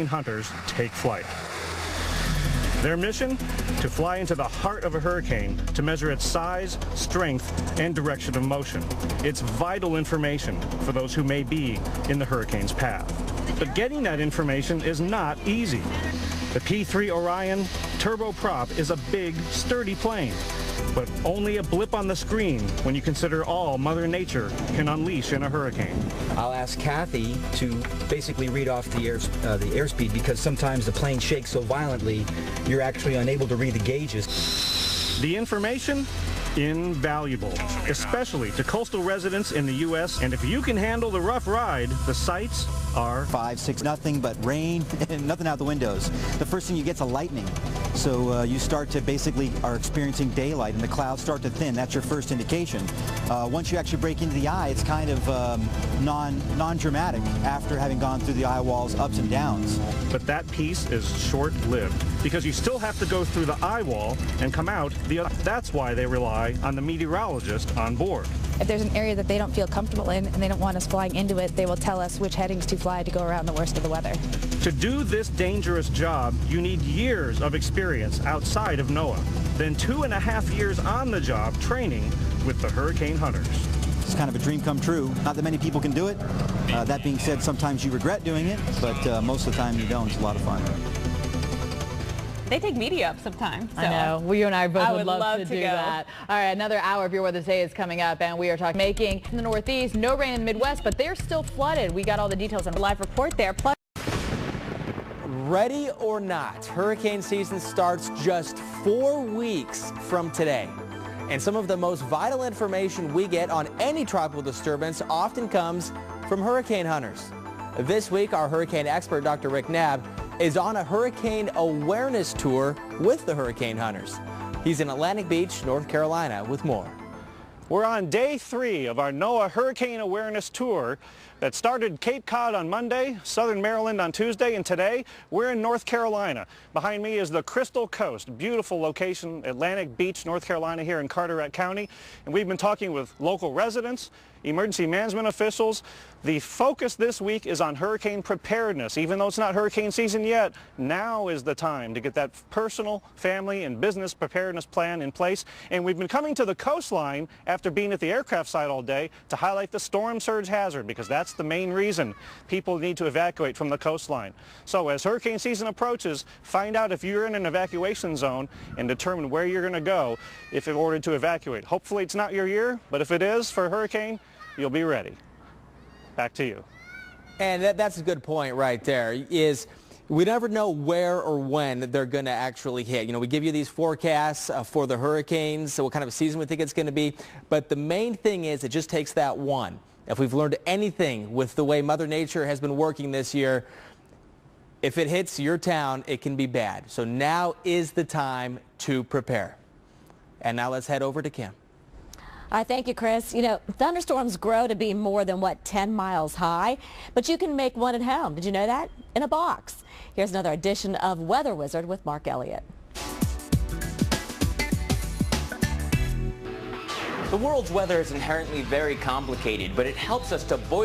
Hunters take flight. Their mission? To fly into the heart of a hurricane to measure its size, strength, and direction of motion. It's vital information for those who may be in the hurricane's path. But getting that information is not easy. The P-3 Orion turboprop is a big, sturdy plane, but only a blip on the screen when you consider all Mother Nature can unleash in a hurricane. I'll ask Kathy to basically read off the airspeed, because sometimes the plane shakes so violently you're actually unable to read the gauges. The information? Invaluable, especially to coastal residents in the U.S. And if you can handle the rough ride, the sights are 5, 6, nothing but rain and nothing out the windows. The first thing you get is a lightning. So you start to basically are experiencing daylight and the clouds start to thin. That's your first indication. Once you actually break into the eye, it's kind of non-dramatic after having gone through the eye wall's ups and downs. But that piece is short-lived because you still have to go through the eye wall and come out the other. That's why they rely on the meteorologist on board. If there's an area that they don't feel comfortable in and they don't want us flying into it, they will tell us which headings to fly to go around the worst of the weather. To do this dangerous job, you need years of experience outside of NOAA, then 2.5 years on the job training with the Hurricane Hunters. It's kind of a dream come true. Not that many people can do it. That being said, sometimes you regret doing it, but most of the time you don't. It's a lot of fun. They take media up sometimes. So I know. Well, you and I both would love to do go. that. All right, another hour of Your Weather Today is coming up, and we are talking making in the Northeast, no rain in the Midwest, but they're still flooded. We got all the details on a live report there. Plus, ready or not, hurricane season starts just 4 weeks from today. And some of the most vital information we get on any tropical disturbance often comes from hurricane hunters. This week, our hurricane expert, Dr. Knabb, is on a hurricane awareness tour with the Hurricane Hunters. He's in Atlantic Beach, North Carolina, with more. We're on day 3 of our NOAA Hurricane Awareness Tour that started Cape Cod on Monday, southern Maryland on Tuesday, and today we're in North Carolina. Behind me is the Crystal Coast, beautiful location, Atlantic Beach, North Carolina, here in Carteret County. And we've been talking with local residents, emergency management officials. The focus this week is on hurricane preparedness. Even though it's not hurricane season yet, now is the time to get that personal, family, and business preparedness plan in place. And we've been coming to the coastline after being at the aircraft site all day to highlight the storm surge hazard, because that's the main reason people need to evacuate from the coastline. So as hurricane season approaches, find out if you're in an evacuation zone and determine where you're going to go if in order to evacuate. Hopefully it's not your year, but if it is for a hurricane, you'll be ready. Back to you. And that's a good point right there, is we never know where or when they're going to actually hit. You know, we give you these forecasts for the hurricanes, so what kind of a season we think it's going to be. But the main thing is it just takes that one. If we've learned anything with the way Mother Nature has been working this year, if it hits your town, it can be bad. So now is the time to prepare. And now let's head over to Kim. Thank you, Chris. You know, thunderstorms grow to be more than, 10 miles high, but you can make one at home. Did you know that? In a box. Here's another edition of Weather Wizard with Mark Elliott. The world's weather is inherently very complicated, but it helps us to boil